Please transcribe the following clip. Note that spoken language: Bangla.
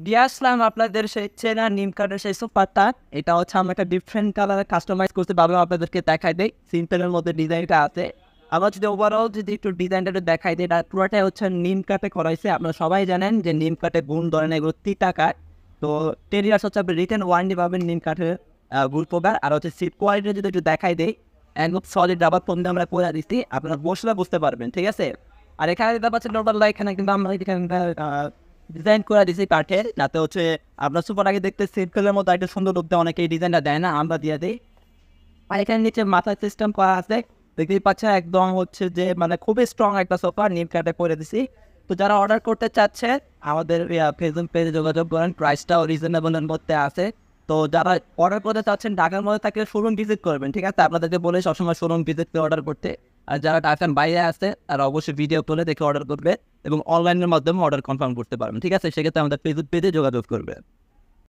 দিয়ে আসলাম আপনাদের সেই চেনা নিম কাঠের সেই সোফাটা। এটা হচ্ছে আমরা একটা ডিফারেন্ট কালারে কাস্টমাইজ করতে ভাবলাম আপনাদেরকে দেখাই দেই। সিম্পলের মধ্যে ডিজাইনটা আছে। আবার যদি ওভারঅল যদি একটু ডিজাইনটা একটু দেখাই দিই, এটা পুরোটাই হচ্ছে নিম কাঠে করা হয়েছে। আপনারা সবাই জানেন যে নিম কাঠে গুণ ধরে না, এগুলো তিতা কাঠ। তো 10 ইয়ার্স হচ্ছে আপনি রিটেন ওয়ারেন্টি পাবেন নিম কাঠের গুড প্রকার। আর হচ্ছে সিট কোয়ালিটি যদি একটু দেখাই দেই, একদম সলিড রাবার ফোম দিয়ে আমরা করে দিচ্ছি, আপনারা বসলে বুঝতে পারবেন, ঠিক আছে। আর এখানে দিতে পারছেন নর্মাল এখানে কিন্তু আমরা এখানে ডিজাইন করে দিছি কাঠের, যাতে হচ্ছে আপনার সুপারটাকে দেখতে সিম্পলের মতো একটা সুন্দর লুক দেয়। অনেকে এই ডিজাইনটা দেয় না, আমরা দিয়ে দিই। আর এখানে নিচে মাথার সিস্টেম করা আছে, দেখতেই পাচ্ছেন একদম হচ্ছে যে মানে খুবই স্ট্রং একটা সোফা নিম কাঠে করে দিছি। তো যারা অর্ডার করতে চাচ্ছে আমাদের ফেসবুক পেজে যোগাযোগ করেন, প্রাইসটাও রিজনেবলের মধ্যে আছে। তো যারা অর্ডার করতে চাচ্ছেন ঢাকার মধ্যে থাকলে শোরুম ভিজিট করবেন, ঠিক আছে, আপনাদেরকে বলে সবসময় শোরুম ভিজিট করে অর্ডার করতে। আর যারা ঢাকার বাইরে আছে তারা অবশ্যই ভিডিও তুলে দেখে অর্ডার করবে এবং অনলাইনের মাধ্যমে অর্ডার কনফার্ম করতে পারবেন, ঠিক আছে। সেক্ষেত্রে আমাদের ফেসবুক পেজে যোগাযোগ করবে।